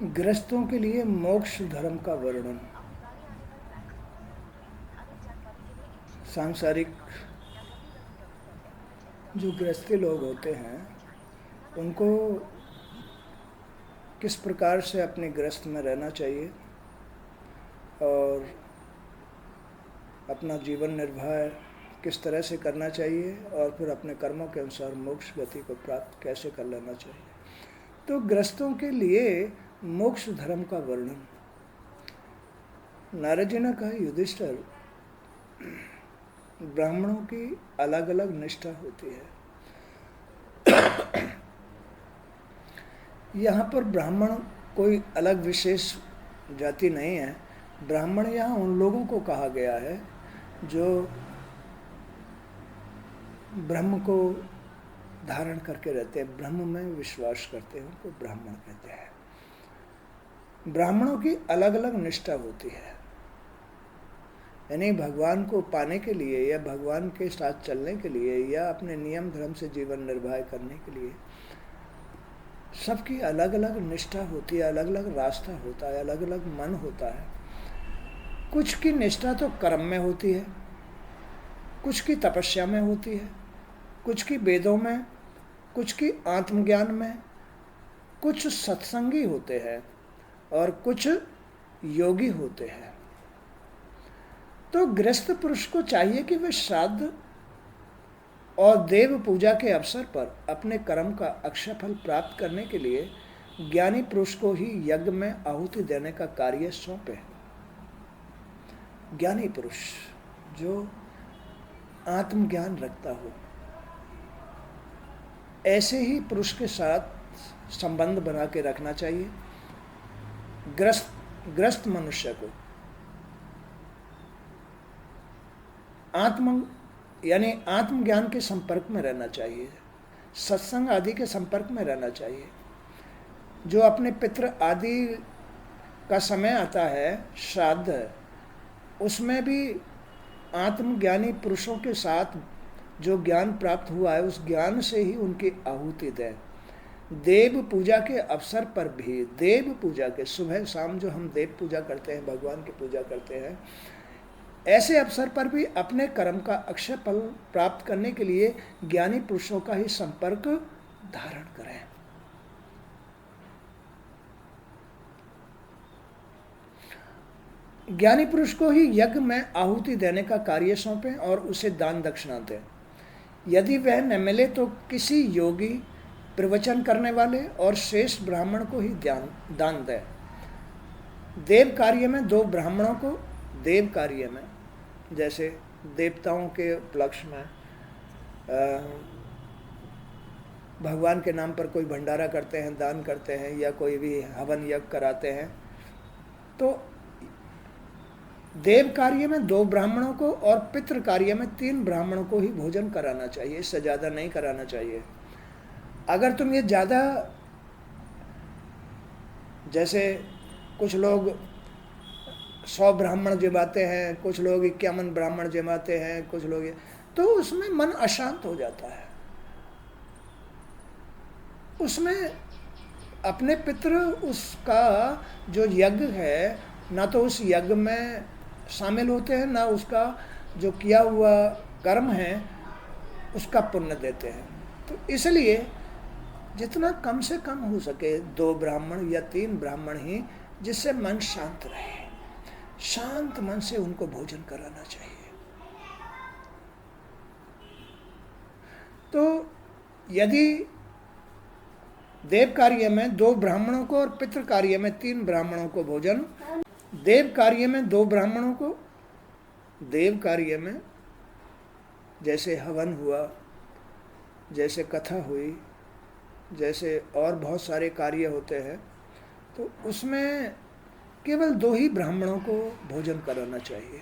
गृहस्थों के लिए मोक्ष धर्म का वर्णन। सांसारिक जो गृहस्थी लोग होते हैं उनको किस प्रकार से अपने गृहस्थ में रहना चाहिए और अपना जीवन निर्वाह किस तरह से करना चाहिए और फिर अपने कर्मों के अनुसार मोक्ष गति को प्राप्त कैसे कर लेना चाहिए। तो गृहस्थों के लिए मोक्ष धर्म का वर्णन। नारद जी ने कहा, युधिष्ठिर, ब्राह्मणों की अलग अलग निष्ठा होती है। यहाँ पर ब्राह्मण कोई अलग विशेष जाति नहीं है। ब्राह्मण यहाँ उन लोगों को कहा गया है जो ब्रह्म को धारण करके रहते हैं, ब्रह्म में विश्वास करते हैं, उनको ब्राह्मण कहते हैं। ब्राह्मणों की अलग अलग निष्ठा होती है, यानी भगवान को पाने के लिए या भगवान के साथ चलने के लिए या अपने नियम धर्म से जीवन निर्वाह करने के लिए सबकी अलग अलग निष्ठा होती है, अलग अलग रास्ता होता है, अलग अलग मन होता है। कुछ की निष्ठा तो कर्म में होती है, कुछ की तपस्या में होती है, कुछ की वेदों में, कुछ की आत्मज्ञान में, कुछ सत्संगी होते हैं और कुछ योगी होते हैं। तो गृहस्थ पुरुष को चाहिए कि वे श्राद्ध और देव पूजा के अवसर पर अपने कर्म का अक्षय फल प्राप्त करने के लिए ज्ञानी पुरुष को ही यज्ञ में आहुति देने का कार्य सौंपे। ज्ञानी पुरुष जो आत्मज्ञान रखता हो, ऐसे ही पुरुष के साथ संबंध बना के रखना चाहिए। ग्रस्त मनुष्य को यानी आत्मज्ञान के संपर्क में रहना चाहिए, सत्संग आदि के संपर्क में रहना चाहिए। जो अपने पितृ आदि का समय आता है, श्राद्ध, उसमें भी आत्मज्ञानी पुरुषों के साथ जो ज्ञान प्राप्त हुआ है उस ज्ञान से ही उनकी आहुति दें। देव पूजा के अवसर पर भी, देव पूजा के सुबह शाम जो हम देव पूजा करते हैं, भगवान की पूजा करते हैं, ऐसे अवसर पर भी अपने कर्म का अक्षय फल प्राप्त करने के लिए ज्ञानी पुरुषों का ही संपर्क धारण करें। ज्ञानी पुरुष को ही यज्ञ में आहुति देने का कार्य सौंपें और उसे दान दक्षिणा दें। यदि वह न मिले तो किसी योगी, प्रवचन करने वाले और श्रेष्ठ ब्राह्मण को ही दान दें। देव कार्य में दो ब्राह्मणों को, देव कार्य में जैसे देवताओं के उपलक्ष्य में भगवान के नाम पर कोई भंडारा करते हैं, दान करते हैं या कोई भी हवन यज्ञ कराते हैं, तो देव कार्य में 2 ब्राह्मणों को और पितृ कार्य में 3 ब्राह्मणों को ही भोजन कराना चाहिए, इससे ज़्यादा नहीं कराना चाहिए। अगर तुम ये ज़्यादा, जैसे कुछ लोग 100 ब्राह्मण जमाते हैं, कुछ लोग 51 ब्राह्मण जमाते हैं, कुछ लोग, तो उसमें मन अशांत हो जाता है। उसमें अपने पितृ, उसका जो यज्ञ है, ना तो उस यज्ञ में शामिल होते हैं, ना उसका जो किया हुआ कर्म है उसका पुण्य देते हैं। तो इसलिए जितना कम से कम हो सके 2 ब्राह्मण या 3 ब्राह्मण ही, जिससे मन शांत रहे, शांत मन से उनको भोजन कराना चाहिए। तो यदि देव कार्य में 2 ब्राह्मणों को और पितृ कार्य में 3 ब्राह्मणों को भोजन, देव कार्य में 2 ब्राह्मणों को, देव कार्य में जैसे हवन हुआ, जैसे कथा हुई, जैसे और बहुत सारे कार्य होते हैं, तो उसमें केवल 2 ही ब्राह्मणों को भोजन कराना चाहिए।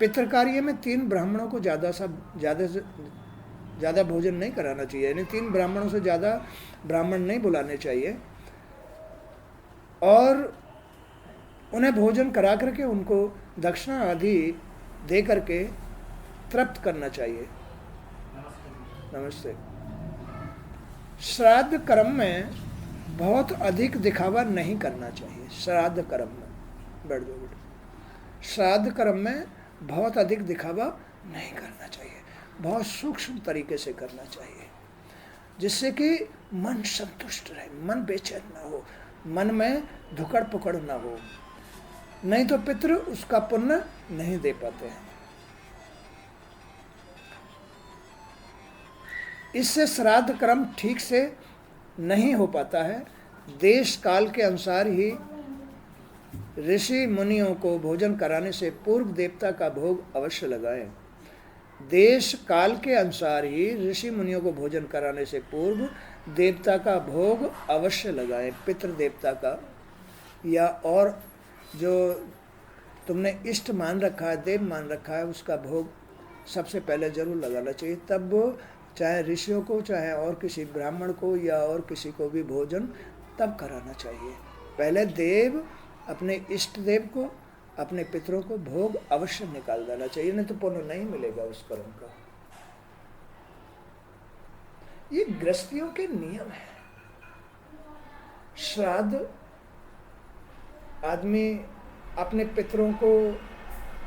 पितृ कार्य में 3 ब्राह्मणों को ज़्यादा से ज़्यादा भोजन नहीं कराना चाहिए, यानी 3 ब्राह्मणों से ज़्यादा ब्राह्मण नहीं बुलाने चाहिए और उन्हें भोजन करा करके उनको दक्षिणा आदि दे करके तृप्त करना चाहिए। नमस्ते। श्राद्ध कर्म में बहुत अधिक दिखावा नहीं करना चाहिए श्राद्ध कर्म में। बैठ जाओ बेटा। श्राद्ध कर्म में बहुत अधिक दिखावा नहीं करना चाहिए, बहुत सूक्ष्म तरीके से करना चाहिए, जिससे कि मन संतुष्ट रहे, मन बेचैन ना हो, मन में धुकड़ पुकड़ ना हो। नहीं तो पितृ उसका पुण्य नहीं दे पाते हैं। इससे श्राद्ध कर्म ठीक से नहीं हो पाता है। देश काल के अनुसार ही ऋषि मुनियों को भोजन कराने से पूर्व देवता का भोग अवश्य लगाएं। देश काल के अनुसार ही ऋषि मुनियों को भोजन कराने से पूर्व देवता का भोग अवश्य लगाएं। पितृ देवता का या और जो तुमने इष्ट मान रखा है, देव मान रखा है, उसका भोग सबसे पहले जरूर लगाना चाहिए। तब चाहे ऋषियों को, चाहे और किसी ब्राह्मण को या और किसी को भी भोजन तब कराना चाहिए। पहले देव अपने इष्ट देव को, अपने पितरों को भोग अवश्य निकाल देना चाहिए, नहीं तो पुण्य नहीं मिलेगा उस कर्म का। ये गृहस्थियों के नियम है। श्राद्ध आदमी अपने पितरों को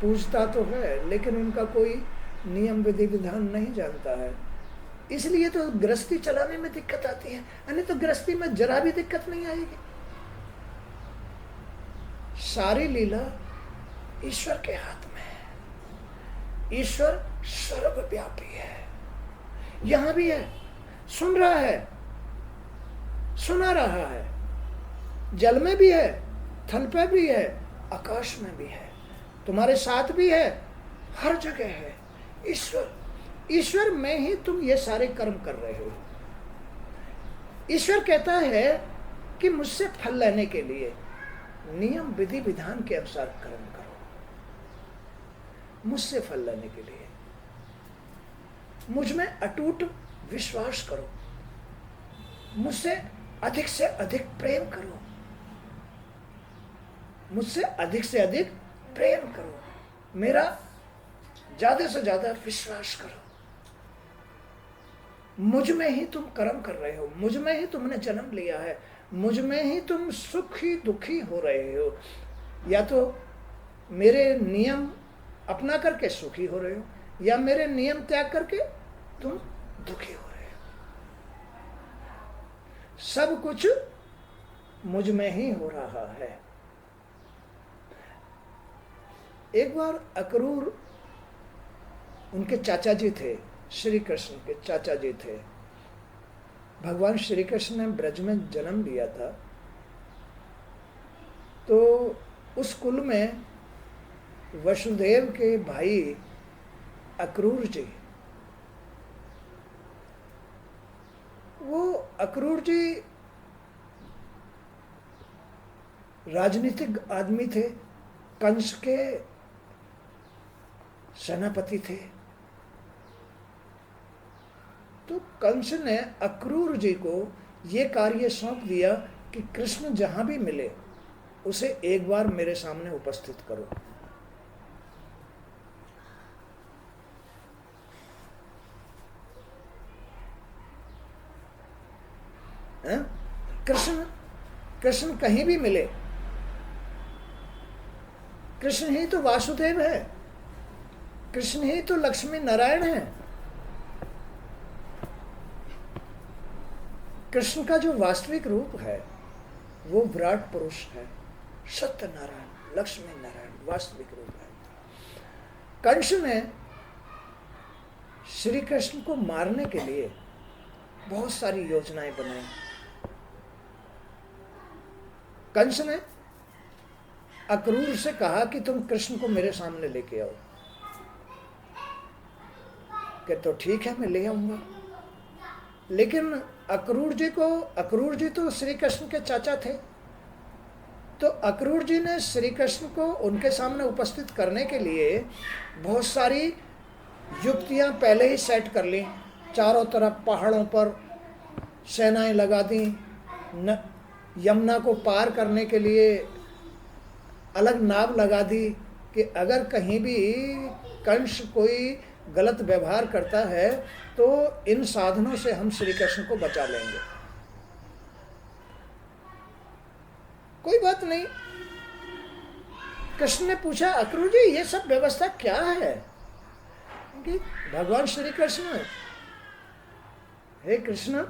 पूजता तो है, लेकिन उनका कोई नियम विधि विधान नहीं जानता है, इसलिए तो गृहस्थी चलाने में दिक्कत आती है। यानी तो गृहस्थी में जरा भी दिक्कत नहीं आएगी। सारी लीला ईश्वर के हाथ में है। ईश्वर सर्वव्यापी है, यहां भी है, सुन रहा है, सुना रहा है, जल में भी है, थल पे भी है, आकाश में भी है, तुम्हारे साथ भी है, हर जगह है। ईश्वर में ही तुम ये सारे कर्म कर रहे हो। ईश्वर कहता है कि मुझसे फल लेने के लिए नियम विधि विधान के अनुसार कर्म करो। मुझसे फल लेने के लिए मुझ में अटूट विश्वास करो, मुझसे अधिक से अधिक प्रेम करो, मुझसे अधिक से अधिक प्रेम करो, मेरा ज्यादा से ज्यादा विश्वास करो। मुझ में ही तुम कर्म कर रहे हो, मुझ में ही तुमने जन्म लिया है, मुझ में ही तुम सुखी दुखी हो रहे हो। या तो मेरे नियम अपना करके सुखी हो रहे हो, या मेरे नियम त्याग करके तुम दुखी हो रहे हो। सब कुछ मुझ में ही हो रहा है। एक बार अक्रूर, उनके चाचा जी थे, श्री कृष्ण के चाचा जी थे। भगवान श्री कृष्ण ने ब्रज में जन्म लिया था, तो उस कुल में वसुदेव के भाई अक्रूर जी, वो अक्रूर जी राजनीतिक आदमी थे, कंस के सेनापति थे। तो कंस ने अक्रूर जी को ये कार्य सौंप दिया कि कृष्ण जहां भी मिले उसे एक बार मेरे सामने उपस्थित करो। कृष्ण कहीं भी मिले, कृष्ण ही तो वासुदेव है, कृष्ण ही तो लक्ष्मी नारायण है। कृष्ण का जो वास्तविक रूप है वो विराट पुरुष है, सत्य नारायण, लक्ष्मी नारायण वास्तविक रूप है। कंस ने श्री कृष्ण को मारने के लिए बहुत सारी योजनाएं बनाई। कंस ने अक्रूर से कहा कि तुम कृष्ण को मेरे सामने लेके आओ। कि तो ठीक है, मैं ले आऊंगा। लेकिन अक्रूर जी तो श्री कृष्ण के चाचा थे, तो अक्रूर जी ने श्री कृष्ण को उनके सामने उपस्थित करने के लिए बहुत सारी युक्तियां पहले ही सेट कर ली। चारों तरफ पहाड़ों पर सेनाएं लगा दी, यमुना को पार करने के लिए अलग नाव लगा दी कि अगर कहीं भी कंस कोई गलत व्यवहार करता है तो इन साधनों से हम श्री कृष्ण को बचा लेंगे। कोई बात नहीं। कृष्ण ने पूछा, अक्रूर जी ये सब व्यवस्था क्या है? कि भगवान श्री कृष्ण, हे कृष्ण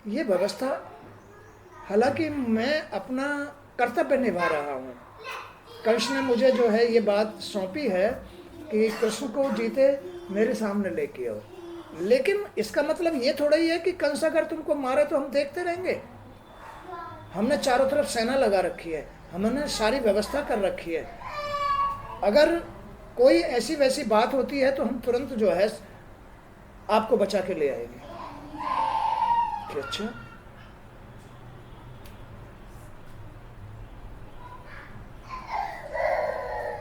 ये व्यवस्था, हालांकि मैं अपना कर्तव्य निभा रहा हूँ, कृष्ण ने मुझे जो है ये बात सौंपी है कि कृष्ण को जीते मेरे सामने लेके आओ, लेकिन इसका मतलब ये थोड़ा ही है कि कंस अगर तुमको मारे तो हम देखते रहेंगे। हमने चारों तरफ सेना लगा रखी है, हमने सारी व्यवस्था कर रखी है, अगर कोई ऐसी वैसी बात होती है तो हम तुरंत जो है आपको बचा के ले आएंगे। कि अच्छा,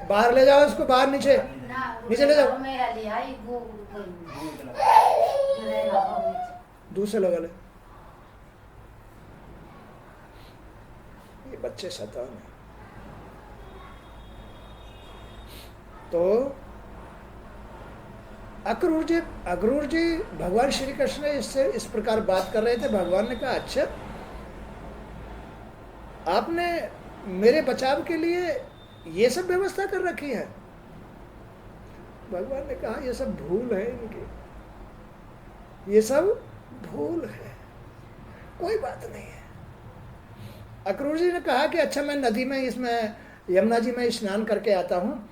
बाहर ले जाओ इसको, बाहर नीचे नीचे ले जाओ, दूसरे लगा ले। ये बच्चे शैतान हैं। तो अक्रूर जी भगवान श्री कृष्ण ने इससे इस प्रकार बात कर रहे थे। भगवान ने कहा, अच्छा आपने मेरे बचाव के लिए ये सब व्यवस्था कर रखी है? भगवान ने कहा, ये सब भूल है इनकी, ये सब भूल है, कोई बात नहीं है। अक्रूर जी ने कहा कि अच्छा मैं नदी में, इसमें यमुना जी में स्नान करके आता हूँ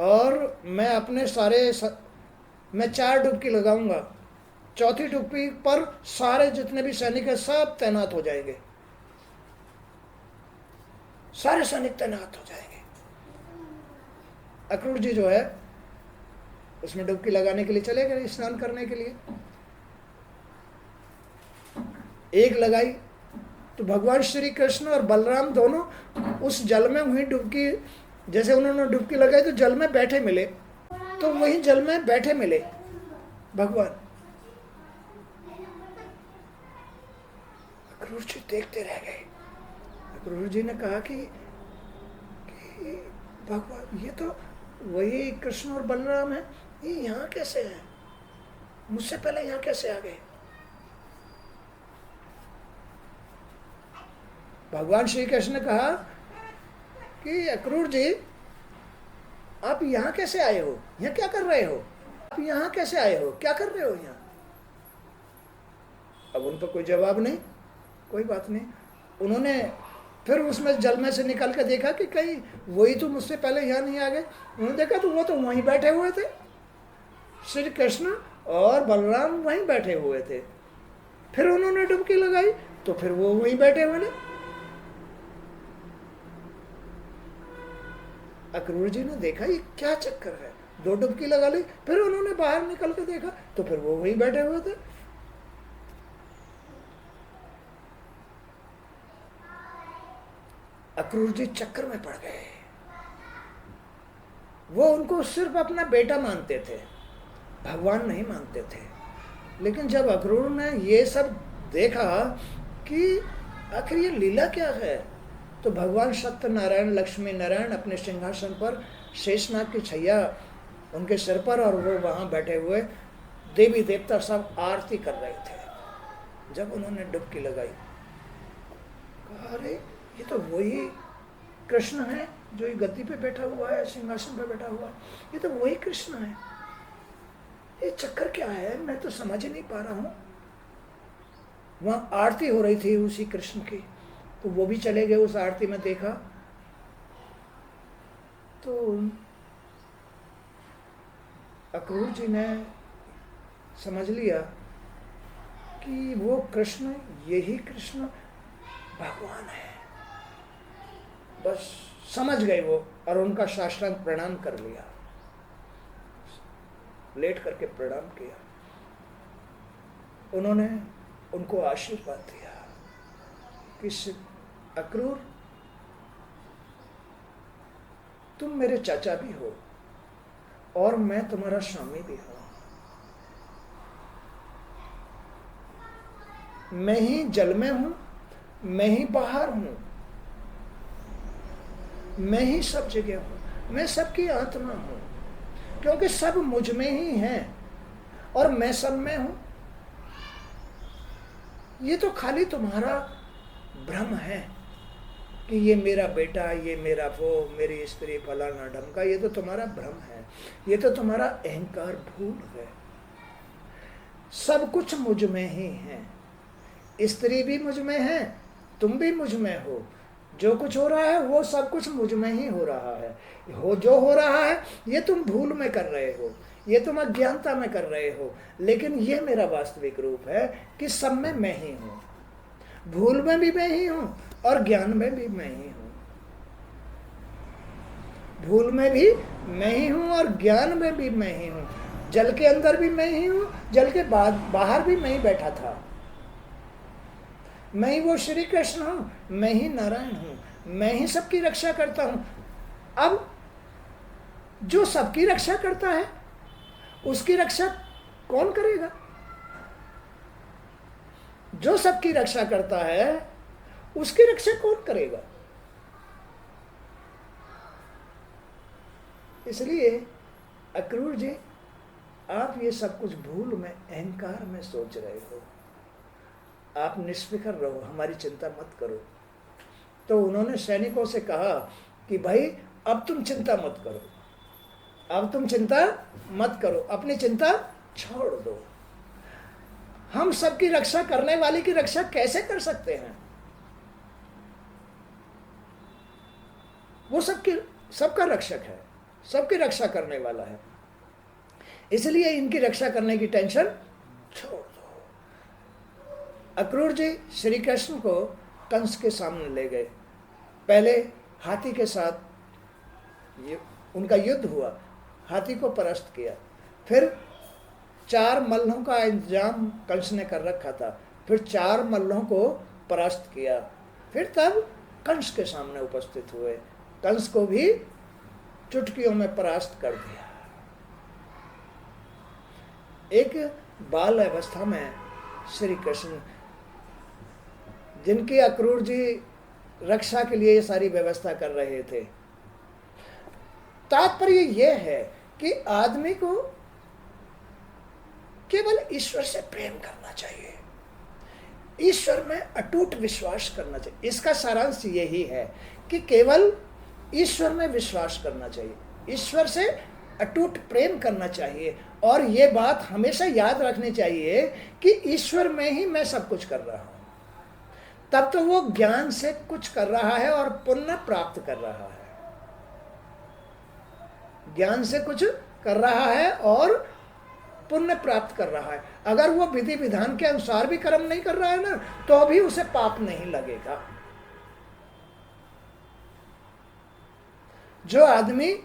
और मैं अपने मैं 4 डुबकी लगाऊंगा, चौथी डुबकी पर सारे जितने भी सैनिक हैं सब तैनात हो जाएंगे, सारे सैनिक तैनात हो जाएंगे। अक्रूर जी जो है उसमें डुबकी लगाने के लिए चले गए, स्नान करने के लिए। एक लगाई तो भगवान श्री कृष्ण और बलराम दोनों उस जल में हुई डुबकी, जैसे उन्होंने डुबकी लगाई तो जल में बैठे मिले, तो वही जल में बैठे मिले भगवान। अक्रूर जी देखते रह गए। अक्रूर जी ने कहा कि भगवान ये तो वही कृष्ण और बलराम है, ये यहाँ कैसे है, मुझसे पहले यहाँ कैसे आ गए? भगवान श्री कृष्ण ने कहा कि अक्रूर जी आप यहाँ कैसे आए हो, यहाँ क्या कर रहे हो, आप यहाँ कैसे आए हो, क्या कर रहे हो यहाँ? अब उन पर कोई जवाब नहीं, कोई बात नहीं। उन्होंने फिर उसमें जल में से निकल कर देखा कि कहीं वही तो मुझसे पहले यहाँ नहीं आ गए। उन्होंने देखा तो वो तो वहीं बैठे हुए थे, श्री कृष्ण और बलराम वहीं बैठे हुए थे। फिर उन्होंने डुबकी लगाई तो फिर वो वहीं बैठे हुए ने। अक्रूर जी ने देखा ये क्या चक्कर है, 2 डुबकी लगा ली, फिर उन्होंने बाहर निकल के देखा तो फिर वो वहीं बैठे हुए थे। अक्रूर जी चक्कर में पड़ गए। वो उनको सिर्फ अपना बेटा मानते थे, भगवान नहीं मानते थे। लेकिन जब अक्रूर ने ये सब देखा कि आखिर ये लीला क्या है, तो भगवान सत्यनारायण लक्ष्मी नारायण अपने सिंहासन पर शेषनाग की छैया उनके सिर पर, और वो वहाँ बैठे हुए देवी देवता सब आरती कर रहे थे। जब उन्होंने डुबकी लगाई, कहा अरे ये तो वही कृष्ण है जो गद्दी पे बैठा हुआ है, सिंहासन पे बैठा हुआ है, ये तो वही कृष्ण है, ये चक्कर क्या है, मैं तो समझ ही नहीं पा रहा हूँ। वहाँ आरती हो रही थी उसी कृष्ण की, तो वो भी चले गए उस आरती में। देखा तो अक्रूर जी ने समझ लिया कि वो कृष्ण, यही कृष्ण भगवान है। बस समझ गए वो, और उनका साष्टांग प्रणाम कर लिया, लेट करके प्रणाम किया। उन्होंने उनको आशीर्वाद दिया कि अक्रूर तुम मेरे चाचा भी हो और मैं तुम्हारा स्वामी भी हूं। मैं ही जल में हूं, मैं ही बाहर हूं, मैं ही सब जगह हूं, मैं सबकी आत्मा हूं, क्योंकि सब मुझ में ही है और मैं सब में हूं। ये तो खाली तुम्हारा भ्रम है, कि ये मेरा बेटा, ये मेरा वो, मेरी स्त्री फलाना ढमका, ये तो तुम्हारा भ्रम है, ये तो तुम्हारा अहंकार भूल है। सब कुछ मुझ में ही है, स्त्री भी मुझ में है, तुम भी मुझ में हो, जो कुछ हो रहा है वो सब कुछ मुझ में ही हो रहा है। जो हो रहा है ये तुम भूल में कर रहे हो, ये तुम अज्ञानता में कर रहे हो, लेकिन ये मेरा वास्तविक रूप है कि सब में मैं ही हूँ, भूल में भी मैं ही हूँ और ज्ञान में भी मैं ही हूँ। भूल में भी मैं ही हूँ और ज्ञान में भी मैं ही हूँ, जल के अंदर भी मैं ही हूँ, जल के बाहर भी मैं ही बैठा था। मैं ही वो श्री कृष्ण हूँ, मैं ही नारायण हूँ, मैं ही सबकी रक्षा करता हूँ। अब जो सबकी रक्षा करता है उसकी रक्षा कौन करेगा? जो सबकी रक्षा करता है उसकी रक्षा कौन करेगा? इसलिए अक्रूर जी, आप ये सब कुछ भूल में, अहंकार में सोच रहे हो, आप निष्फिक्र रहो, हमारी चिंता मत करो। तो उन्होंने सैनिकों से कहा कि भाई अब तुम चिंता मत करो, अब तुम चिंता मत करो, अपनी चिंता छोड़ दो। हम सबकी रक्षा करने वाले की रक्षा कैसे कर सकते हैं? वो सबका रक्षक है, सबकी रक्षा करने वाला है, इसलिए इनकी रक्षा करने की टेंशन छोड़ दो। अक्रूर जी श्री कृष्ण को कंस के सामने ले गए। पहले हाथी के साथ उनका युद्ध हुआ, हाथी को परास्त किया, फिर 4 मल्लों का इंतजाम कंस ने कर रखा था, फिर 4 मल्लों को परास्त किया, फिर तब कंस के सामने उपस्थित हुए, कंस को भी चुटकियों में परास्त कर दिया। एक बाल अवस्था में श्री कृष्ण, जिनकी अक्रूर जी रक्षा के लिए ये सारी व्यवस्था कर रहे थे। तात्पर्य यह है कि आदमी को केवल ईश्वर से प्रेम करना चाहिए, ईश्वर में अटूट विश्वास करना चाहिए। इसका सारांश यही है कि केवल ईश्वर में विश्वास करना चाहिए, ईश्वर से अटूट प्रेम करना चाहिए, और ये बात हमेशा याद रखनी चाहिए कि ईश्वर में ही मैं सब कुछ कर रहा हूं। तब तो वो ज्ञान से कुछ कर रहा है और पुण्य प्राप्त कर रहा है, ज्ञान से कुछ कर रहा है और पुण्य प्राप्त कर रहा है। अगर वो विधि विधान के अनुसार भी कर्म नहीं कर रहा है ना, तो भी उसे पाप नहीं लगेगा। जो आदमी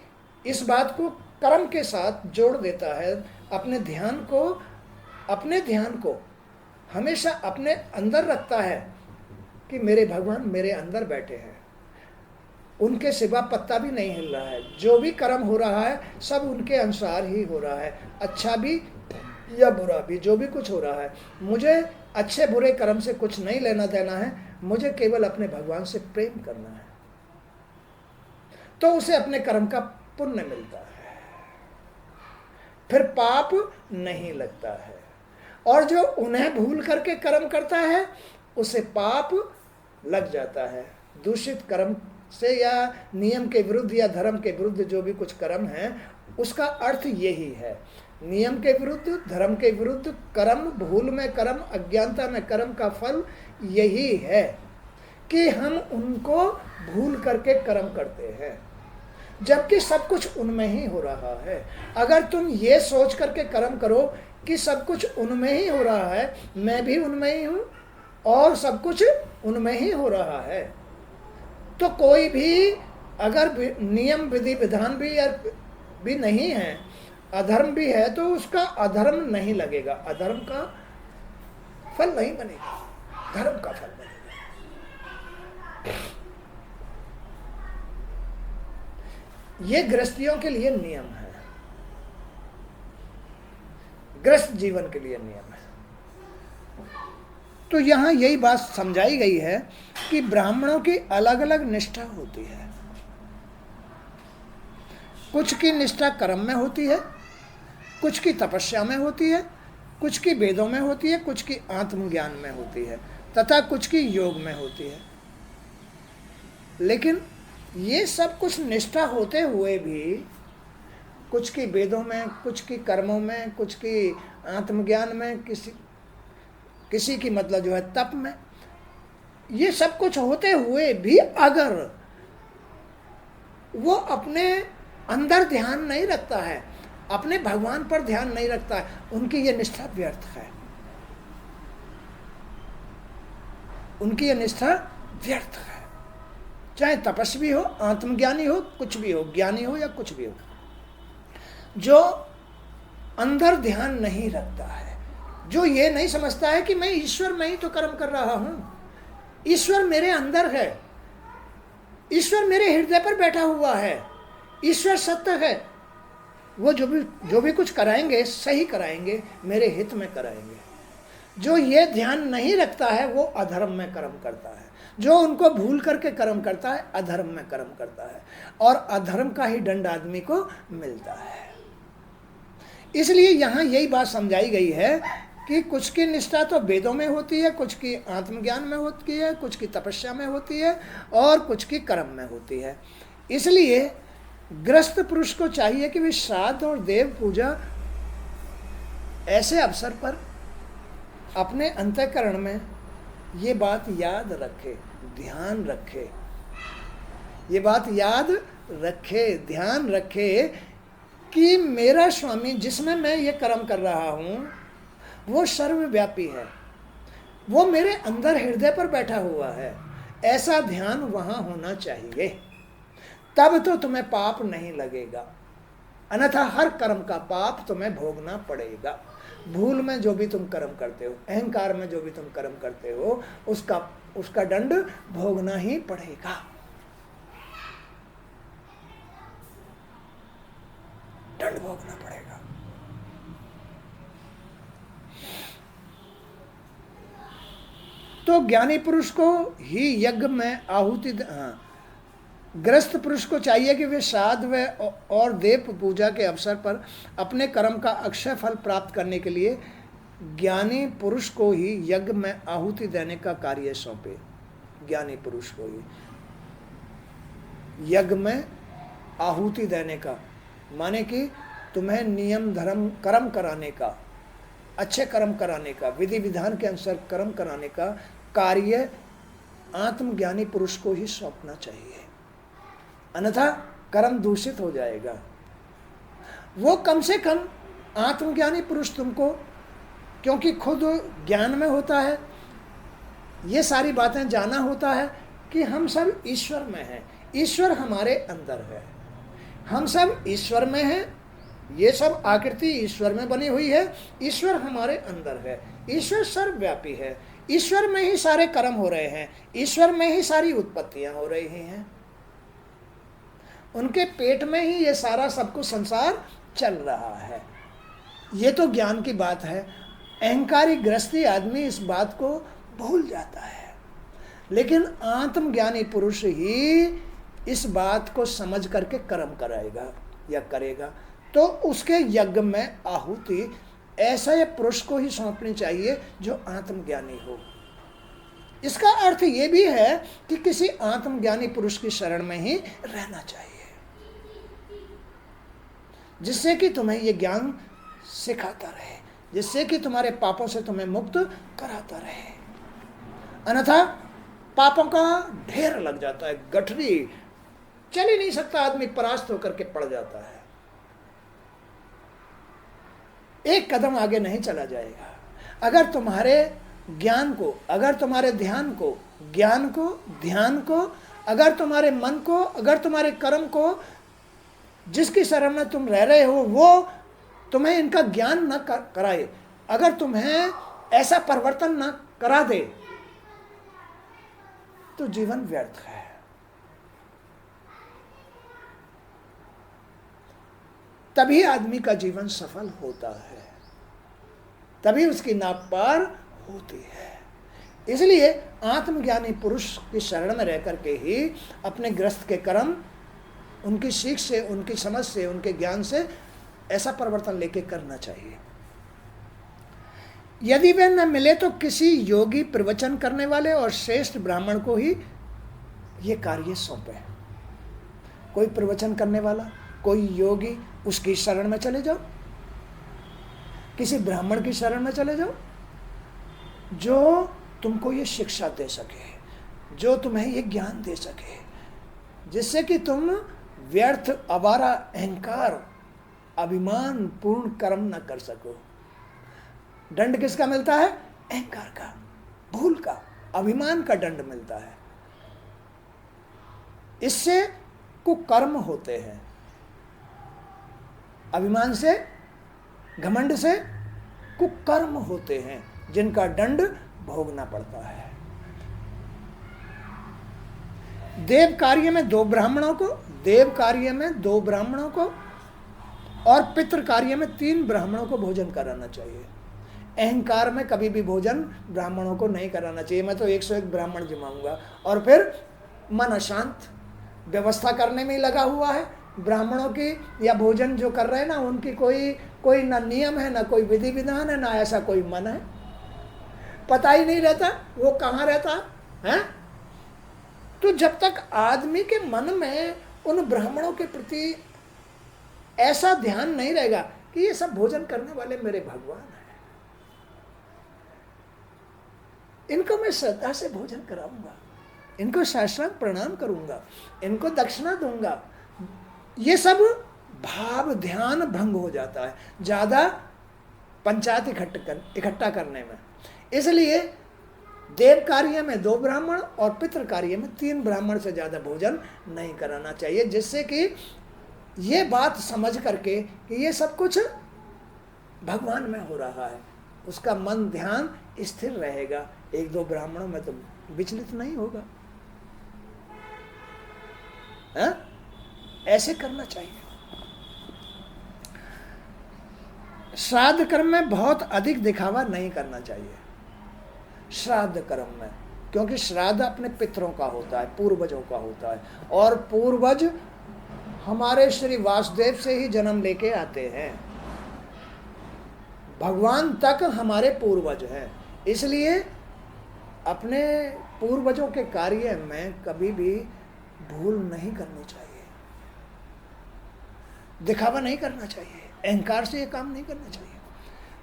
इस बात को कर्म के साथ जोड़ देता है, अपने ध्यान को हमेशा अपने अंदर रखता है कि मेरे भगवान मेरे अंदर बैठे हैं, उनके सिवा पत्ता भी नहीं हिल रहा है, जो भी कर्म हो रहा है सब उनके अनुसार ही हो रहा है, अच्छा भी या बुरा भी, जो भी कुछ हो रहा है, मुझे अच्छे बुरे कर्म से कुछ नहीं लेना देना है, मुझे केवल अपने भगवान से प्रेम करना है, तो उसे अपने कर्म का पुण्य मिलता है, फिर पाप नहीं लगता है। और जो उन्हें भूल करके कर्म करता है उसे पाप लग जाता है। दूषित कर्म से या नियम के विरुद्ध या धर्म के विरुद्ध जो भी कुछ कर्म है, उसका अर्थ यही है, नियम के विरुद्ध, धर्म के विरुद्ध कर्म, भूल में कर्म, अज्ञानता में कर्म का फल यही है कि हम उनको भूल करके कर्म करते हैं, जबकि सब कुछ उनमें ही हो रहा है। अगर तुम ये सोच करके कर्म करो कि सब कुछ उनमें ही हो रहा है, मैं भी उनमें ही हूँ और सब कुछ उनमें ही हो रहा है, तो कोई भी अगर नियम विधि विधान भी नहीं है, अधर्म भी है, तो उसका अधर्म नहीं लगेगा, अधर्म का फल नहीं बनेगा, धर्म का फल बनेगा। ये गृहस्थियों के लिए नियम है, गृहस्थ जीवन के लिए नियम है। तो यहाँ यही बात समझाई गई है कि ब्राह्मणों की अलग अलग निष्ठा होती है। कुछ की निष्ठा कर्म में होती है, कुछ की तपस्या में होती है, कुछ की वेदों में होती है, कुछ की आत्मज्ञान में होती है, तथा कुछ की योग में होती है। लेकिन ये सब कुछ निष्ठा होते हुए भी कुछ की वेदों में, कुछ की कर्मों में, कुछ की आत्मज्ञान में, किसी की मतलब जो है तप में, ये सब कुछ होते हुए भी अगर वो अपने अंदर ध्यान नहीं रखता है, अपने भगवान पर ध्यान नहीं रखता है, उनकी ये निष्ठा व्यर्थ है, उनकी ये निष्ठा व्यर्थ है। चाहे तपस्वी हो, आत्मज्ञानी हो, कुछ भी हो, ज्ञानी हो या कुछ भी हो, जो अंदर ध्यान नहीं रखता है, जो ये नहीं समझता है कि मैं ईश्वर में ही तो कर्म कर रहा हूं, ईश्वर मेरे अंदर है, ईश्वर मेरे हृदय पर बैठा हुआ है, ईश्वर सत्य है, वो जो भी कुछ कराएंगे सही कराएंगे, मेरे हित में कराएंगे। जो ये ध्यान नहीं रखता है वो अधर्म में कर्म करता है, जो उनको भूल करके कर्म करता है अधर्म में कर्म करता है, और अधर्म का ही दंड आदमी को मिलता है। इसलिए यहाँ यही बात समझाई गई है कि कुछ की निष्ठा तो वेदों में होती है, कुछ की आत्मज्ञान में होती है, कुछ की तपस्या में होती है, और कुछ की कर्म में होती है। इसलिए गृहस्थ पुरुष को चाहिए कि वे श्राद्ध और देव पूजा ऐसे अवसर पर अपने अंतःकरण में ये बात याद रखे, ध्यान रखे, ये बात याद रखे, ध्यान रखे कि मेरा स्वामी जिसमें मैं ये कर्म कर रहा हूँ वो सर्वव्यापी है, वो मेरे अंदर हृदय पर बैठा हुआ है, ऐसा ध्यान वहाँ होना चाहिए। तब तो तुम्हें पाप नहीं लगेगा, अन्यथा हर कर्म का पाप तुम्हें भोगना पड़ेगा। भूल में जो भी तुम कर्म करते हो, अहंकार में जो भी तुम कर्म करते हो, उसका दंड भोगना ही पड़ेगा। दंड भोगना पड़ेगा। तो ज्ञानी पुरुष को ही यज्ञ में आहुति, गृहस्थ पुरुष को चाहिए कि वे श्राद्ध व और देव पूजा के अवसर पर अपने कर्म का अक्षय फल प्राप्त करने के लिए ज्ञानी पुरुष को ही यज्ञ में आहुति देने का कार्य सौंपे। ज्ञानी पुरुष को ही यज्ञ में आहुति देने का, माने कि तुम्हें नियम धर्म कर्म कराने का, अच्छे कर्म कराने का, विधि विधान के अनुसार कर्म कराने का कार्य आत्मज्ञानी पुरुष को ही सौंपना चाहिए, अन्यथा कर्म दूषित हो जाएगा। वो कम से कम आत्मज्ञानी पुरुष तुमको, क्योंकि खुद ज्ञान में होता है, ये सारी बातें जाना होता है कि हम सब ईश्वर में हैं, ईश्वर हमारे अंदर है, हम सब ईश्वर में हैं, ये सब आकृति ईश्वर में बनी हुई है, ईश्वर हमारे अंदर है, ईश्वर सर्वव्यापी है, ईश्वर में ही सारे कर्म हो रहे हैं, ईश्वर में ही सारी उत्पत्तियां हो रही हैं, उनके पेट में ही ये सारा सब कुछ संसार चल रहा है। ये तो ज्ञान की बात है। अहंकारी गृहस्थी आदमी इस बात को भूल जाता है, लेकिन आत्मज्ञानी पुरुष ही इस बात को समझ करके कर्म कराएगा या करेगा। तो उसके यज्ञ में आहुति ऐसा पुरुष को ही सौंपनी चाहिए जो आत्मज्ञानी हो। इसका अर्थ ये भी है कि किसी आत्मज्ञानी पुरुष की शरण में ही रहना चाहिए, जिससे कि तुम्हें ये ज्ञान सिखाता रहे, जिससे कि तुम्हारे पापों से तुम्हें मुक्त कराता रहे। अन्यथा पापों का ढेर लग जाता है, गठरी, चल ही नहीं सकता आदमी, परास्त होकर के पड़ जाता है, एक कदम आगे नहीं चला जाएगा। अगर तुम्हारे ज्ञान को, अगर तुम्हारे ध्यान को, ज्ञान को, ध्यान को, अगर तुम्हारे मन को, अगर तुम्हारे कर्म को, जिसकी शरण में तुम रह रहे हो वो तुम्हें इनका ज्ञान न कराए, अगर तुम्हें ऐसा परिवर्तन न करा दे, तो जीवन व्यर्थ है। तभी आदमी का जीवन सफल होता है, तभी उसकी नाप पार होती है। इसलिए आत्मज्ञानी पुरुष की शरण में रह करके ही अपने गृहस्थ के कर्म, उनकी सीख से, उनकी समझ से, उनके ज्ञान से ऐसा परिवर्तन लेके करना चाहिए। यदि वह न मिले तो किसी योगी, प्रवचन करने वाले और श्रेष्ठ ब्राह्मण को ही ये कार्य सौंपे। कोई प्रवचन करने वाला, कोई योगी, उसकी शरण में चले जाओ, किसी ब्राह्मण की शरण में चले जाओ जो तुमको ये शिक्षा दे सके, जो तुम्हें ये ज्ञान दे सके, जिससे कि तुम व्यर्थ आवारा अहंकार अभिमान पूर्ण कर्म न कर सको। दंड किसका मिलता है? अहंकार का, भूल का, अभिमान का दंड मिलता है। इससे कुकर्म होते हैं। अभिमान से, घमंड से कुकर्म होते हैं जिनका दंड भोगना पड़ता है। देव कार्य में 2 ब्राह्मणों को, देव कार्य में 2 ब्राह्मणों को और पितृ कार्य में 3 ब्राह्मणों को भोजन कराना चाहिए। अहंकार में कभी भी भोजन ब्राह्मणों को नहीं कराना चाहिए। मैं तो 101 ब्राह्मण जमाऊंगा और फिर मन अशांत, व्यवस्था करने में ही लगा हुआ है। ब्राह्मणों की या भोजन जो कर रहे हैं ना, उनकी कोई ना नियम है, ना कोई विधि विधान है, ना ऐसा कोई मन है। पता ही नहीं रहता वो कहाँ रहता है। तो जब तक आदमी के मन में उन ब्राह्मणों के प्रति ऐसा ध्यान नहीं रहेगा कि ये सब भोजन करने वाले मेरे भगवान हैं, इनको मैं श्रद्धा से भोजन कराऊंगा, इनको साष्टांग प्रणाम करूंगा, इनको दक्षिणा दूंगा, ये सब भाव ध्यान भंग हो जाता है ज्यादा पंचायत इकट्ठा करने में। इसलिए देव कार्य में 2 ब्राह्मण और पितृ कार्य में 3 ब्राह्मण से ज्यादा भोजन नहीं कराना चाहिए, जिससे कि ये बात समझ करके कि ये सब कुछ भगवान में हो रहा है, उसका मन ध्यान स्थिर रहेगा, 1-2 ब्राह्मणों में तो विचलित नहीं होगा। है? ऐसे करना चाहिए। श्राद्ध कर्म में बहुत अधिक दिखावा नहीं करना चाहिए। श्राद्ध कर्म में, क्योंकि श्राद्ध अपने पितरों का होता है, पूर्वजों का होता है, और पूर्वज हमारे श्री वासुदेव से ही जन्म लेके आते हैं। भगवान तक हमारे पूर्वज हैं। इसलिए अपने पूर्वजों के कार्य में कभी भी भूल नहीं करनी चाहिए, दिखावा नहीं करना चाहिए, अहंकार से ये काम नहीं करना चाहिए।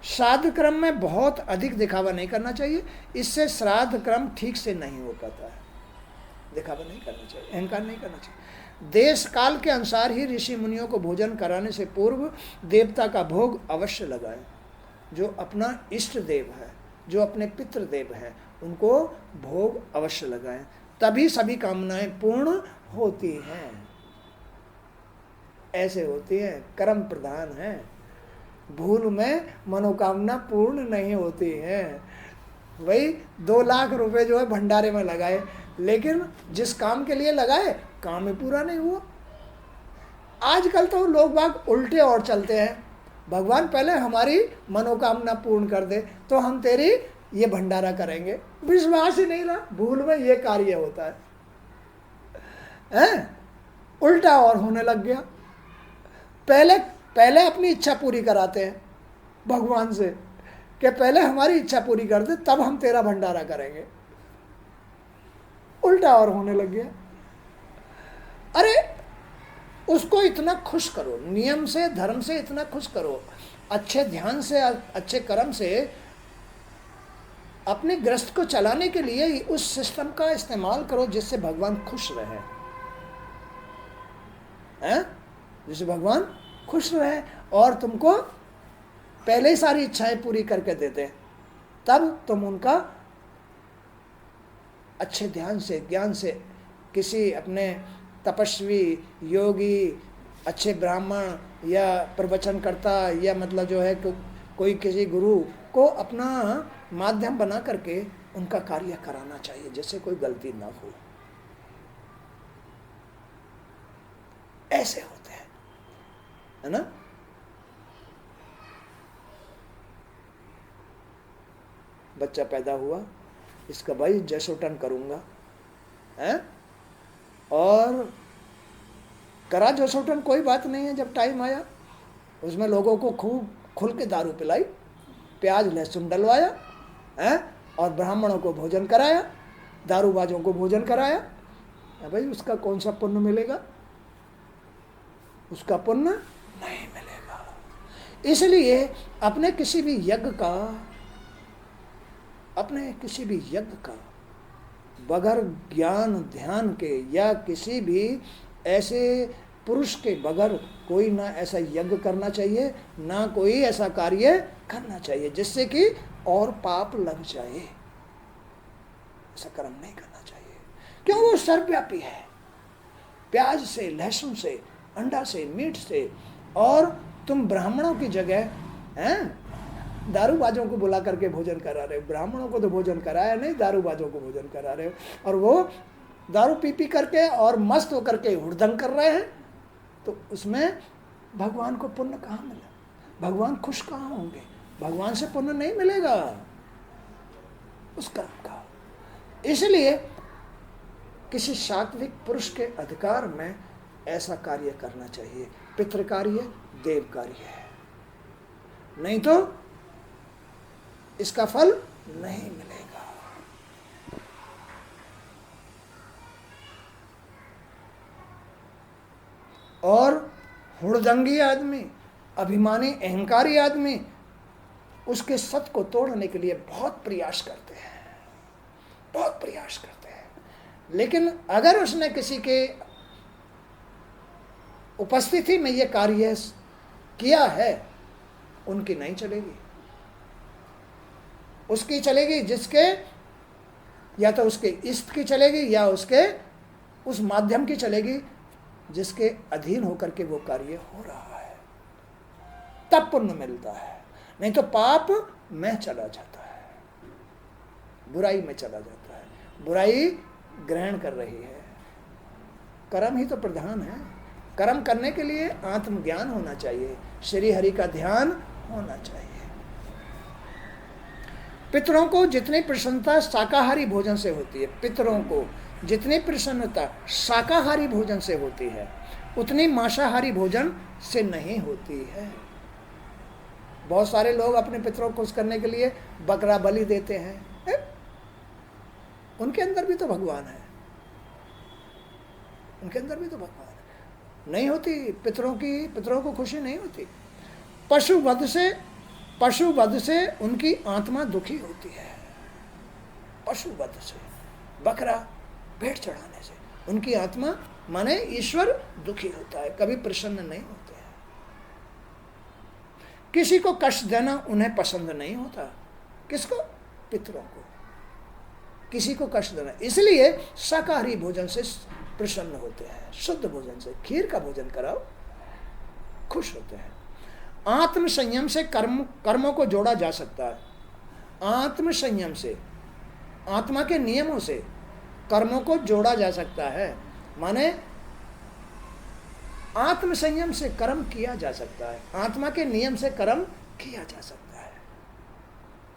श्राद्ध क्रम में बहुत अधिक दिखावा नहीं करना चाहिए, इससे श्राद्ध क्रम ठीक से नहीं हो पाता है। दिखावा नहीं करना चाहिए, अहंकार नहीं करना चाहिए। देश काल के अनुसार ही ऋषि मुनियों को भोजन कराने से पूर्व देवता का भोग अवश्य लगाएं। जो अपना इष्ट देव है, जो अपने पितृ देव है, उनको भोग अवश्य लगाएं, तभी सभी कामनाएं पूर्ण होती हैं। ऐसे होती है, कर्म प्रधान है, भूल में मनोकामना पूर्ण नहीं होती है। वही 2 लाख रुपए जो है भंडारे में लगाए, लेकिन जिस काम के लिए लगाए काम ही पूरा नहीं हुआ। आजकल तो लोग बाग उल्टे और चलते हैं, भगवान पहले हमारी मनोकामना पूर्ण कर दे तो हम तेरी ये भंडारा करेंगे। विश्वास ही नहीं रहा, भूल में ये कार्य होता है। उल्टा और होने लग गया। पहले अपनी इच्छा पूरी कराते हैं भगवान से कि पहले हमारी इच्छा पूरी कर दे तब हम तेरा भंडारा करेंगे। उल्टा और होने लग गया। अरे उसको इतना खुश करो, नियम से धर्म से इतना खुश करो, अच्छे ध्यान से अच्छे कर्म से अपने गृहस्थ को चलाने के लिए उस सिस्टम का इस्तेमाल करो जिससे भगवान खुश रहे, हैं? जिससे भगवान खुश रहे और तुमको पहले ही सारी इच्छाएं पूरी करके देते, तब तुम उनका अच्छे ध्यान से ज्ञान से किसी अपने तपस्वी योगी अच्छे ब्राह्मण या प्रवचनकर्ता या मतलब जो है कोई किसी गुरु को अपना माध्यम बना करके उनका कार्य कराना चाहिए जिससे कोई गलती ना हो। ऐसे होते हैं, है ना। बच्चा पैदा हुआ, इसका भाई जसोटन करूंगा, है, और करा जसोटन, कोई बात नहीं है। जब टाइम आया उसमें लोगों को खूब खुल के दारू पिलाई, प्याज लहसुन डलवाया, है, और ब्राह्मणों को भोजन कराया, दारूबाजों को भोजन कराया, भाई उसका कौन सा पुण्य मिलेगा? उसका पुण्य नहीं मिलेगा। इसलिए अपने किसी भी यज्ञ का बगैर ज्ञान ध्यान के या किसी भी ऐसे पुरुष के बगैर कोई ना ऐसा यज्ञ करना चाहिए, ना कोई ऐसा कार्य करना चाहिए जिससे कि और पाप लग जाए। ऐसा कर्म नहीं करना चाहिए, क्यों? वो सर्वव्यापी है। प्याज से, लहसुन से, अंडा से, मीट से, और तुम ब्राह्मणों की जगह दारूबाजों को बुला करके भोजन करा रहे हो। ब्राह्मणों को तो भोजन कराया नहीं, दारूबाजों को भोजन करा रहे हो। और वो दारू पी करके और मस्त होकर के हुड़दंग कर रहे हैं, तो उसमें भगवान को पुण्य कहाँ मिला? भगवान खुश कहाँ होंगे? भगवान से पुण्य नहीं मिलेगा उस कर्म का। इसलिए किसी सात्विक पुरुष के अधिकार में ऐसा कार्य करना चाहिए। पितृ कार्य, देव कार्य है, नहीं तो इसका फल नहीं मिलेगा। और हुड़दंगी आदमी, अभिमानी, अहंकारी आदमी उसके सत्य को तोड़ने के लिए बहुत प्रयास करते हैं, बहुत प्रयास करते हैं। लेकिन अगर उसने किसी के उपस्थिति में यह कार्य किया है, उनकी नहीं चलेगी। उसकी चलेगी जिसके, या तो उसके इष्ट की चलेगी या उसके उस माध्यम की चलेगी जिसके अधीन होकर के वो कार्य हो रहा है, तब पुण्य मिलता है। नहीं तो पाप में चला जाता है, बुराई में चला जाता है। बुराई ग्रहण कर रही है। कर्म ही तो प्रधान है। कर्म करने के लिए आत्मज्ञान होना चाहिए, श्री हरि का ध्यान होना चाहिए। पितरों को जितनी प्रसन्नता शाकाहारी भोजन से होती है, पितरों को जितनी प्रसन्नता शाकाहारी भोजन से होती है, उतनी मांसाहारी भोजन से नहीं होती है। बहुत सारे लोग अपने पितरों को खुश करने के लिए बकरा बलि देते हैं। उनके अंदर भी तो भगवान है, उनके अंदर भी तो भगवान है। नहीं होती पितरों को खुशी नहीं होती। पशु वध से उनकी आत्मा दुखी होती है। पशु वध से, बकरा भेंट चढ़ाने से उनकी आत्मा माने ईश्वर दुखी होता है, कभी प्रसन्न नहीं होते हैं। किसी को कष्ट देना उन्हें पसंद नहीं होता। किसको? पितरों को। किसी को कष्ट देना, इसलिए शाकाहारी भोजन से प्रसन्न होते हैं। शुद्ध भोजन से, खीर का भोजन कराओ, खुश होते हैं। आत्म संयम से कर्मों को जोड़ा जा सकता है। आत्म संयम से, आत्मा के नियमों से कर्मों को जोड़ा जा सकता है। माने आत्म संयम से कर्म किया जा सकता है, आत्मा के नियम से कर्म किया जा सकता है।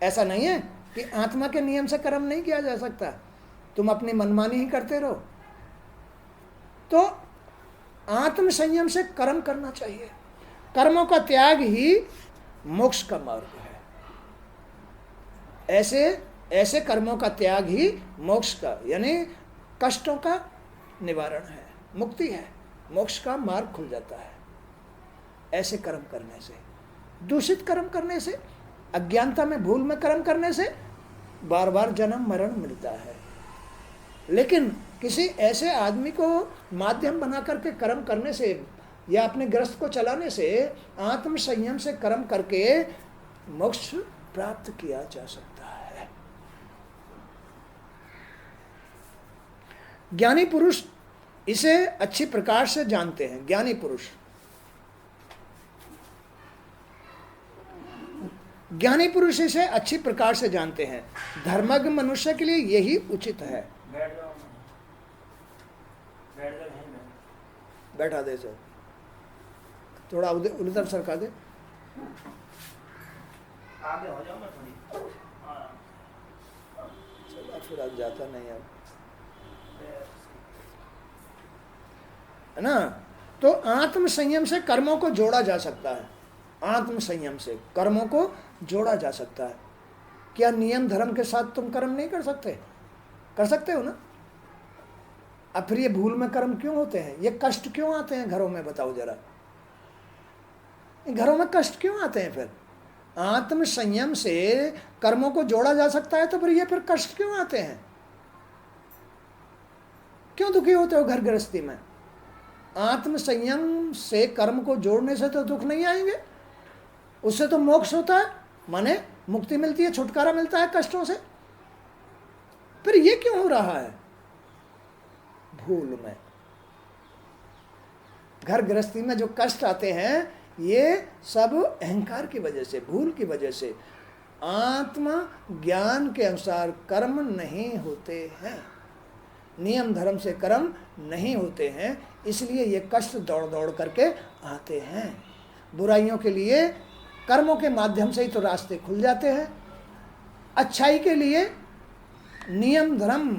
ऐसा नहीं है कि आत्मा के नियम से कर्म नहीं किया जा सकता, तुम अपनी मनमानी ही करते रहो। तो आत्म संयम से कर्म करना चाहिए। कर्मों का त्याग ही मोक्ष का मार्ग है। ऐसे कर्मों का त्याग ही मोक्ष का, यानी कष्टों का निवारण है, मुक्ति है, मोक्ष का मार्ग खुल जाता है। ऐसे कर्म करने से, दूषित कर्म करने से, अज्ञानता में, भूल में कर्म करने से बार बार जन्म मरण मिलता है। लेकिन किसी ऐसे आदमी को माध्यम बना करके कर्म करने से या अपने ग्रस्त को चलाने से, आत्म संयम से कर्म करके मोक्ष प्राप्त किया जा सकता है। ज्ञानी पुरुष इसे अच्छी प्रकार से जानते हैं। ज्ञानी पुरुष इसे अच्छी प्रकार से जानते हैं। धर्मज्ञ मनुष्य के लिए यही उचित है। बैठा दे सर, थोड़ा उधर सरका दे, आगे हो जाओ ना थोड़ी। चला फिर अब जाता नहीं अब, है ना। तो आत्म संयम से कर्मों को जोड़ा जा सकता है। आत्म संयम से कर्मों को जोड़ा जा सकता है। क्या नियम धर्म के साथ तुम कर्म नहीं कर सकते? कर सकते हो ना। अब फिर ये भूल में कर्म क्यों होते हैं, ये कष्ट क्यों आते हैं घरों में, बताओ जरा, घरों में कष्ट क्यों आते हैं? फिर आत्म संयम से कर्मों को जोड़ा जा सकता है तो फिर कष्ट क्यों आते हैं? क्यों दुखी होते हो घर गृहस्थी में? आत्म संयम से कर्म को जोड़ने से तो दुख नहीं आएंगे, उससे तो मोक्ष होता है, माने मुक्ति मिलती है, छुटकारा मिलता है कष्टों से। फिर ये क्यों हो रहा है? भूल में। घर गृहस्थी में जो कष्ट आते हैं ये सब अहंकार की वजह से, भूल की वजह से। आत्म ज्ञान के अनुसार कर्म नहीं होते हैं, नियम धर्म से कर्म नहीं होते हैं, इसलिए ये कष्ट दौड़ दौड़ करके आते हैं। बुराइयों के लिए कर्मों के माध्यम से ही तो रास्ते खुल जाते हैं, अच्छाई के लिए नियम धर्म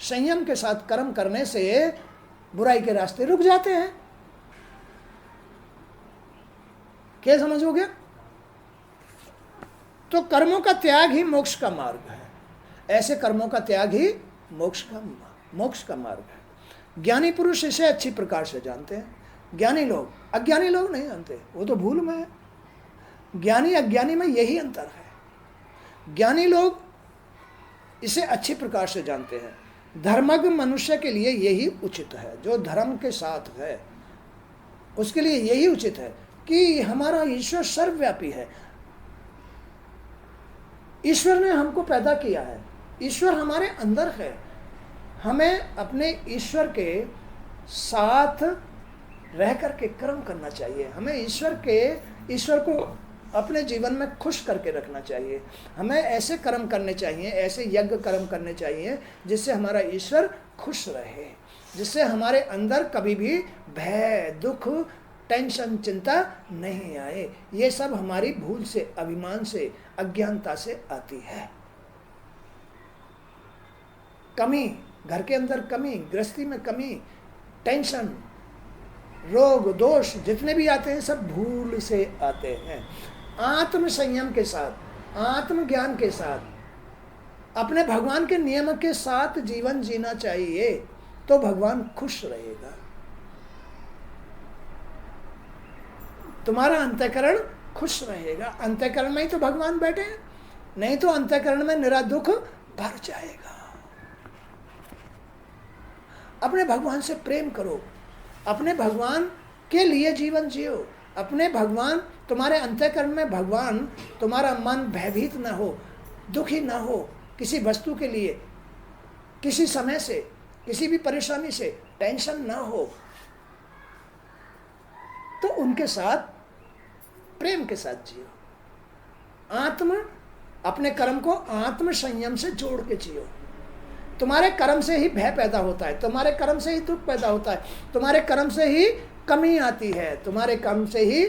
संयम के साथ कर्म करने से बुराई के रास्ते रुक जाते हैं। क्या समझ हो गया? तो कर्मों का त्याग ही मोक्ष का मार्ग है, ऐसे कर्मों का त्याग ही मोक्ष का मार्ग है। ज्ञानी पुरुष इसे अच्छी प्रकार से जानते हैं, ज्ञानी लोग, अज्ञानी लोग नहीं जानते, वो तो भूल में है। ज्ञानी अज्ञानी में यही अंतर है। ज्ञानी लोग इसे अच्छी प्रकार से जानते हैं। धर्मज्ञ मनुष्य के लिए यही उचित है, जो धर्म के साथ है उसके लिए यही उचित है कि हमारा ईश्वर सर्वव्यापी है। ईश्वर ने हमको पैदा किया है, ईश्वर हमारे अंदर है, हमें अपने ईश्वर के साथ रह करके कर्म करना चाहिए। हमें ईश्वर को अपने जीवन में खुश करके रखना चाहिए। हमें ऐसे कर्म करने चाहिए, ऐसे यज्ञ कर्म करने चाहिए जिससे हमारा ईश्वर खुश रहे, जिससे हमारे अंदर कभी भी भय, दुख, टेंशन, चिंता नहीं आए। ये सब हमारी भूल से, अभिमान से, अज्ञानता से आती है। कमी, घर के अंदर कमी, गृहस्थी में कमी, टेंशन, रोग, दोष जितने भी आते हैं सब भूल से आते हैं। आत्म संयम के साथ, आत्म ज्ञान के साथ, अपने भगवान के नियम के साथ जीवन जीना चाहिए, तो भगवान खुश रहेगा। तुम्हारा अंतःकरण खुश रहेगा। अंतःकरण में ही तो भगवान बैठे हैं, नहीं तो अंतःकरण में निरा दुख भर जाएगा। अपने भगवान से प्रेम करो, अपने भगवान के लिए जीवन जियो। अपने भगवान, तुम्हारे अंतःकरण में भगवान, तुम्हारा मन भयभीत न हो, दुखी न हो किसी वस्तु के लिए, किसी समय से, किसी भी परेशानी से टेंशन न हो, तो उनके साथ प्रेम के साथ जियो। अपने कर्म को आत्म संयम से जोड़ के जियो। तुम्हारे कर्म से ही भय पैदा होता है, तुम्हारे कर्म से ही दुख पैदा होता है, तुम्हारे कर्म से ही कमी आती है, तुम्हारे कर्म से ही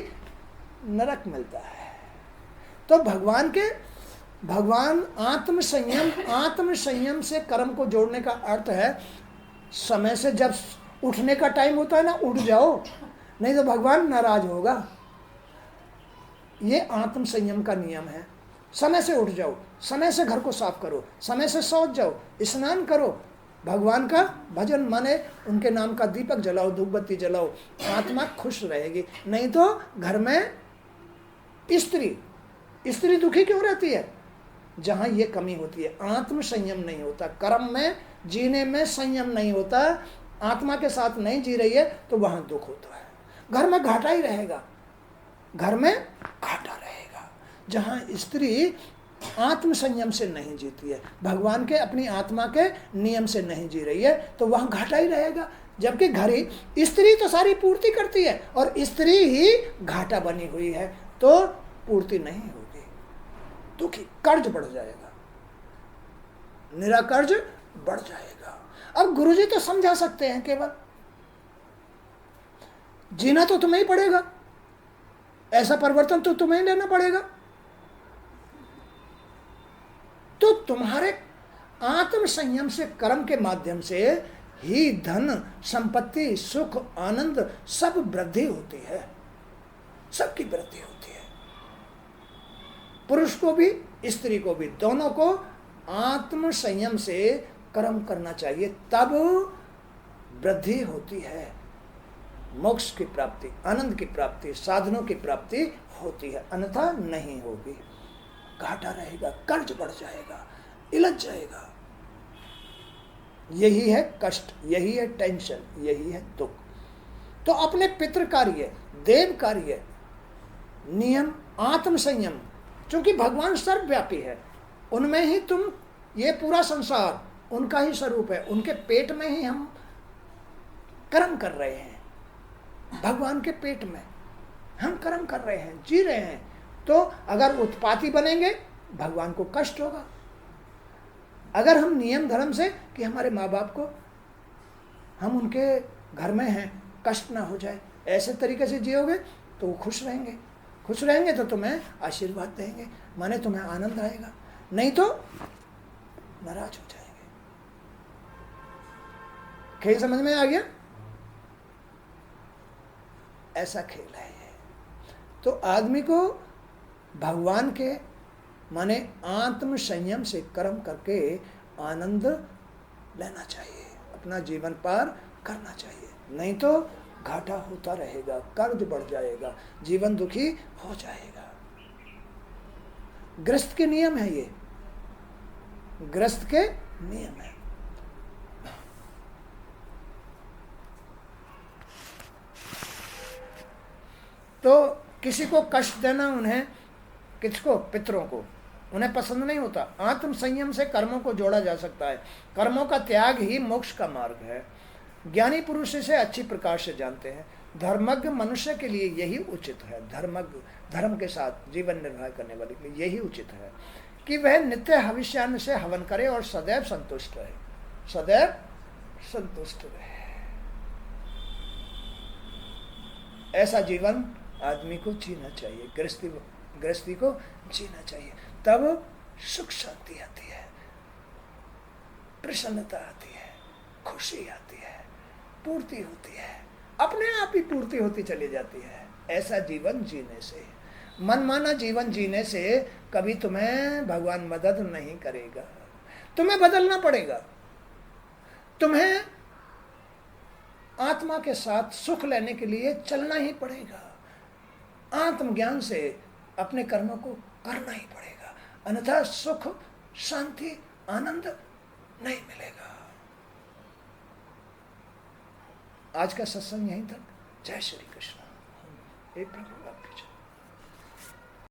नरक मिलता है। तो भगवान आत्म संयम से कर्म को जोड़ने का अर्थ है, समय से जब उठने का टाइम होता है ना, उठ जाओ, नहीं तो भगवान नाराज होगा। ये आत्म संयम का नियम है। समय से उठ जाओ, समय से घर को साफ करो, समय से सोच जाओ, स्नान करो, भगवान का भजन, माने उनके नाम का दीपक जलाओ, धूप बत्ती जलाओ, आत्मा खुश रहेगी। नहीं तो घर में स्त्री दुखी क्यों रहती है? जहां ये कमी होती है, आत्म संयम नहीं होता, कर्म में जीने में संयम नहीं होता, आत्मा के साथ नहीं जी रही है, तो वहां दुख होता है। घर में घाटा ही रहेगा, घर में घाटा रहेगा। जहां स्त्री आत्म संयम से नहीं जीती है, भगवान के, अपनी आत्मा के नियम से नहीं जी रही है, तो वहां घाटा ही रहेगा। जबकि घर ही, स्त्री तो सारी पूर्ति करती है और स्त्री ही घाटा बनी हुई है, तो पूर्ति नहीं होगी, दुखी, कर्ज बढ़ जाएगा, निरा कर्ज बढ़ जाएगा। अब गुरुजी तो समझा सकते हैं, केवल जीना तो तुम्हें ही पड़ेगा, ऐसा परिवर्तन तो तुम्हें ही लेना पड़ेगा। तो तुम्हारे आत्म संयम से, कर्म के माध्यम से ही धन, संपत्ति, सुख, आनंद सब वृद्धि होती है, सबकी वृद्धि होती है। पुरुष को भी, स्त्री को भी, दोनों को आत्म संयम से कर्म करना चाहिए, तब वृद्धि होती है, मोक्ष की प्राप्ति, आनंद की प्राप्ति, साधनों की प्राप्ति होती है, अन्यथा नहीं होगी। घाटा रहेगा, कर्ज बढ़ जाएगा, इलझ जाएगा। यही है कष्ट, यही है टेंशन, यही है दुख। तो अपने पितृ कार्य, देव कार्य, नियम, आत्म संयम, क्योंकि भगवान सर्वव्यापी है, उनमें ही तुम, ये पूरा संसार उनका ही स्वरूप है, उनके पेट में ही हम कर्म कर रहे हैं, भगवान के पेट में हम कर्म कर रहे हैं, जी रहे हैं। तो अगर उत्पाती बनेंगे भगवान को कष्ट होगा। अगर हम नियम धर्म से कि हमारे माँ बाप को, हम उनके घर में हैं, कष्ट ना हो जाए, ऐसे तरीके से जियोगे तो वो खुश रहेंगे। खुश रहेंगे तो तुम्हें आशीर्वाद देंगे, माने तुम्हें आनंद आएगा, नहीं तो नाराज हो जाएंगे। खेल समझ में आ गया? ऐसा खेल है ये। तो आदमी को भगवान के माने आत्म संयम से कर्म करके आनंद लेना चाहिए, अपना जीवन पार करना चाहिए, नहीं तो घाटा होता रहेगा, कर्ज बढ़ जाएगा, जीवन दुखी हो जाएगा। ग्रस्त के नियम है ये, ग्रस्त के नियम है। तो किसी को कष्ट देना, उन्हें, किसको, पितरों को, उन्हें पसंद नहीं होता। आत्म संयम से कर्मों को जोड़ा जा सकता है। कर्मों का त्याग ही मोक्ष का मार्ग है। ज्ञानी पुरुष इसे अच्छी प्रकार से जानते हैं। धर्मज्ञ मनुष्य के लिए यही उचित है, धर्मज्ञ, धर्म के साथ जीवन निर्वाह करने वाले के लिए यही उचित है कि वह नित्य हविष्यान्न से हवन करे और सदैव संतुष्ट रहे, सदैव संतुष्ट रहे। ऐसा जीवन आदमी को जीना चाहिए, गृहस्थी को जीना चाहिए। तब सुख शांति आती है, प्रसन्नता आती है, खुशी आती है, पूर्ति होती है, अपने आप ही पूर्ति होती चली जाती है। ऐसा जीवन जीने से, मनमाना जीवन जीने से कभी तुम्हें भगवान मदद नहीं करेगा, तुम्हें बदलना पड़ेगा। तुम्हें आत्मा के साथ सुख लेने के लिए चलना ही पड़ेगा, आत्मज्ञान से अपने कर्मों को करना ही पड़ेगा, अन्यथा सुख, शांति, आनंद नहीं मिलेगा। आज का सत्संग यहीं तक। जय श्री कृष्ण। हे प्रभु।